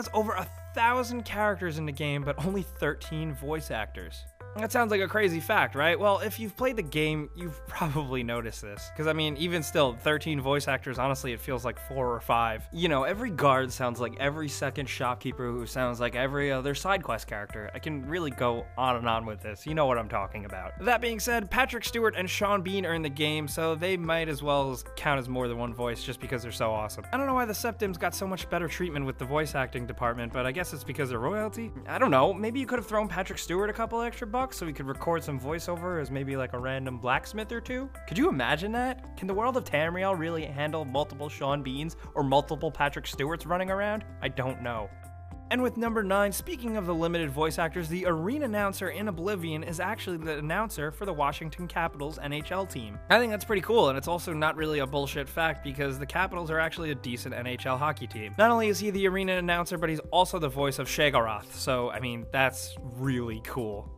has over 1,000 characters in the game, but only 13 voice actors. That sounds like a crazy fact, right? Well, if you've played the game, you've probably noticed this. Because, I mean, even still, 13 voice actors, honestly, it feels like 4 or 5. You know, every guard sounds like every second shopkeeper who sounds like every other side quest character. I can really go on and on with this. You know what I'm talking about. That being said, Patrick Stewart and Sean Bean are in the game, so they might as well count as more than one voice just because they're so awesome. I don't know why the Septims got so much better treatment with the voice acting department, but I guess it's because of royalty? I don't know. Maybe you could have thrown Patrick Stewart a couple extra bucks so we could record some voiceover as maybe like a random blacksmith or two? Could you imagine that? Can the world of Tamriel really handle multiple Sean Beans or multiple Patrick Stewarts running around? I don't know. And with number 9, speaking of the limited voice actors, the arena announcer in Oblivion is actually the announcer for the Washington Capitals NHL team. I think that's pretty cool, and it's also not really a bullshit fact because the Capitals are actually a decent NHL hockey team. Not only is he the arena announcer, but he's also the voice of Sheogorath, so I mean, that's really cool.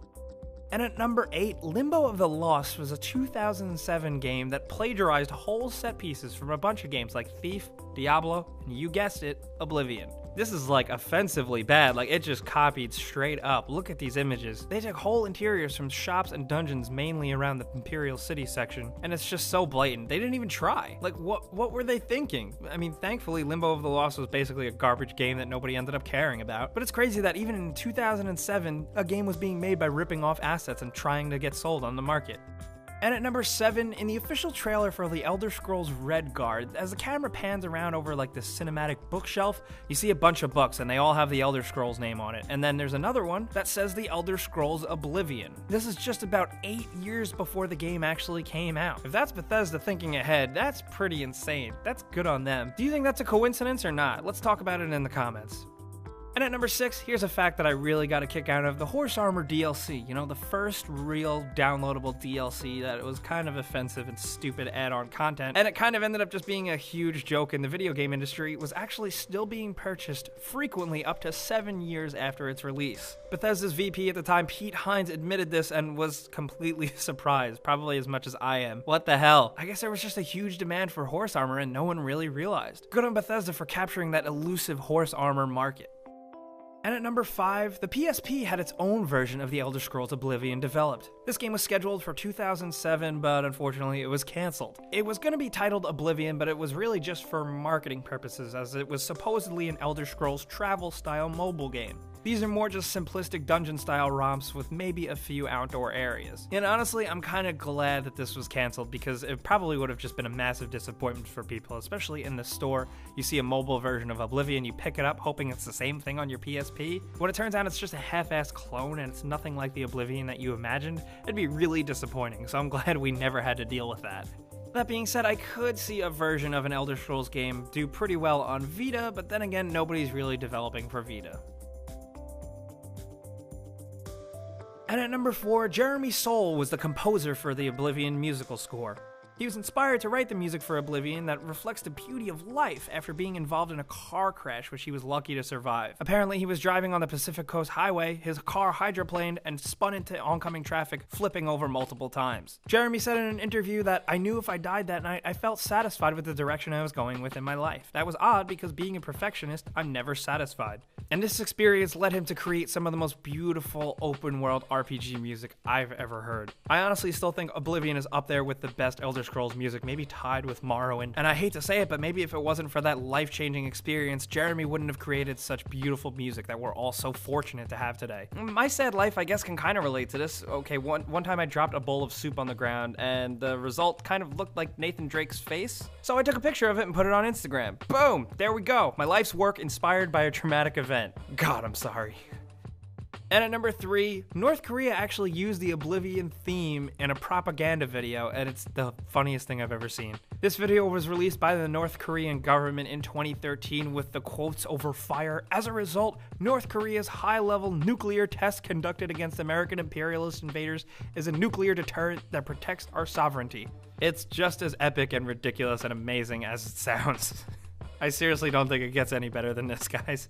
And at number 8, Limbo of the Lost was a 2007 game that plagiarized whole set pieces from a bunch of games like Thief, Diablo, and you guessed it, Oblivion. This is like offensively bad, like it just copied straight up. Look at these images. They took whole interiors from shops and dungeons mainly around the Imperial City section, and it's just so blatant. They didn't even try. Like what were they thinking? I mean, thankfully Limbo of the Lost was basically a garbage game that nobody ended up caring about, but it's crazy that even in 2007, a game was being made by ripping off assets and trying to get sold on the market. And at number 7, in the official trailer for The Elder Scrolls Redguard, as the camera pans around over like this cinematic bookshelf, you see a bunch of books and they all have the Elder Scrolls name on it. And then there's another one that says The Elder Scrolls Oblivion. This is just about 8 years before the game actually came out. If that's Bethesda thinking ahead, that's pretty insane. That's good on them. Do you think that's a coincidence or not? Let's talk about it in the comments. And at number 6, here's a fact that I really got a kick out of, the Horse Armor DLC. You know, the first real downloadable DLC that was kind of offensive and stupid add-on content, and it kind of ended up just being a huge joke in the video game industry, was actually still being purchased frequently up to 7 years after its release. Bethesda's VP at the time, Pete Hines, admitted this and was completely surprised, probably as much as I am. What the hell? I guess there was just a huge demand for horse armor and no one really realized. Good on Bethesda for capturing that elusive horse armor market. And at number 5, the PSP had its own version of The Elder Scrolls Oblivion developed. This game was scheduled for 2007, but unfortunately it was cancelled. It was going to be titled Oblivion, but it was really just for marketing purposes, as it was supposedly an Elder Scrolls travel-style mobile game. These are more just simplistic dungeon-style romps with maybe a few outdoor areas. And honestly, I'm kind of glad that this was cancelled because it probably would have just been a massive disappointment for people, especially in the store. You see a mobile version of Oblivion, you pick it up hoping it's the same thing on your PSP. When it turns out it's just a half-assed clone and it's nothing like the Oblivion that you imagined, it'd be really disappointing, so I'm glad we never had to deal with that. That being said, I could see a version of an Elder Scrolls game do pretty well on Vita, but then again, nobody's really developing for Vita. And at number 4, Jeremy Soule was the composer for the Oblivion musical score. He was inspired to write the music for Oblivion that reflects the beauty of life after being involved in a car crash which he was lucky to survive. Apparently he was driving on the Pacific Coast Highway, his car hydroplaned and spun into oncoming traffic, flipping over multiple times. Jeremy said in an interview that, "I knew if I died that night, I felt satisfied with the direction I was going with in my life. That was odd because being a perfectionist, I'm never satisfied." And this experience led him to create some of the most beautiful open world RPG music I've ever heard. I honestly still think Oblivion is up there with the best Elder Scrolls music, maybe tied with Morrowind. And I hate to say it, but maybe if it wasn't for that life-changing experience, Jeremy wouldn't have created such beautiful music that we're all so fortunate to have today. My sad life, I guess, can kind of relate to this. Okay, one time I dropped a bowl of soup on the ground, and the result kind of looked like Nathan Drake's face. So I took a picture of it and put it on Instagram. Boom! There we go. My life's work inspired by a traumatic event. God, I'm sorry. And at number 3, North Korea actually used the Oblivion theme in a propaganda video, and it's the funniest thing I've ever seen. This video was released by the North Korean government in 2013 with the quotes over fire. As a result, North Korea's high-level nuclear test conducted against American imperialist invaders is a nuclear deterrent that protects our sovereignty. It's just as epic and ridiculous and amazing as it sounds. I seriously don't think it gets any better than this, guys.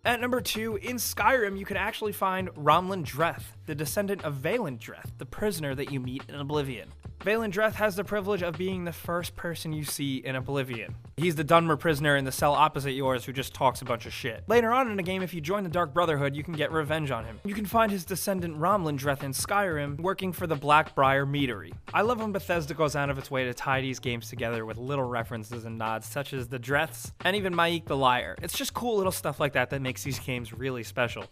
At number 2, in Skyrim, you can actually find Romlan Dreth, the descendant of Valen Dreth, the prisoner that you meet in Oblivion. Valen Dreth has the privilege of being the first person you see in Oblivion. He's the Dunmer prisoner in the cell opposite yours who just talks a bunch of shit. Later on in the game, if you join the Dark Brotherhood, you can get revenge on him. You can find his descendant Romlin Dreth in Skyrim working for the Blackbriar Meadery. I love when Bethesda goes out of its way to tie these games together with little references and nods such as the Dreths and even Maik the Liar. It's just cool little stuff like that that makes these games really special.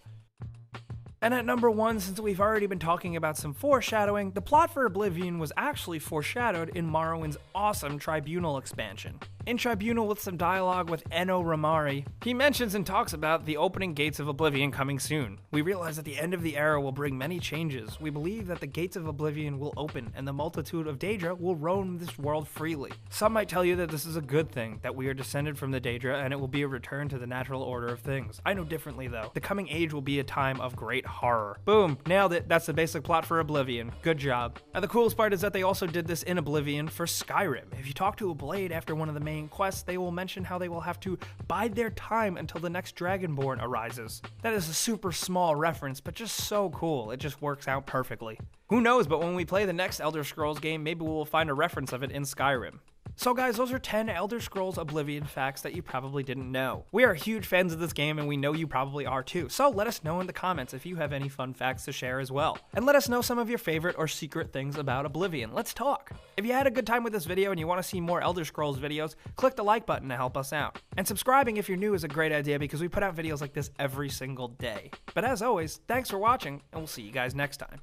And at number 1, since we've already been talking about some foreshadowing, the plot for Oblivion was actually foreshadowed in Morrowind's awesome Tribunal expansion. In Tribunal, with some dialogue with Enno Ramari, he mentions and talks about the opening gates of Oblivion coming soon. We realize that the end of the era will bring many changes. We believe that the gates of Oblivion will open and the multitude of Daedra will roam this world freely. Some might tell you that this is a good thing, that we are descended from the Daedra and it will be a return to the natural order of things. I know differently though. The coming age will be a time of great horror. Boom, nailed it. That's the basic plot for Oblivion. Good job. And the coolest part is that they also did this in Oblivion for Skyrim. If you talk to a Blade after one of the main quests, they will mention how they will have to bide their time until the next Dragonborn arises. That is a super small reference, but just so cool. It just works out perfectly. Who knows, but when we play the next Elder Scrolls game, maybe we'll find a reference of it in Skyrim. So guys, those are 10 Elder Scrolls Oblivion facts that you probably didn't know. We are huge fans of this game and we know you probably are too, so let us know in the comments if you have any fun facts to share as well. And let us know some of your favorite or secret things about Oblivion. Let's talk! If you had a good time with this video and you want to see more Elder Scrolls videos, click the like button to help us out. And subscribing if you're new is a great idea because we put out videos like this every single day. But as always, thanks for watching and we'll see you guys next time.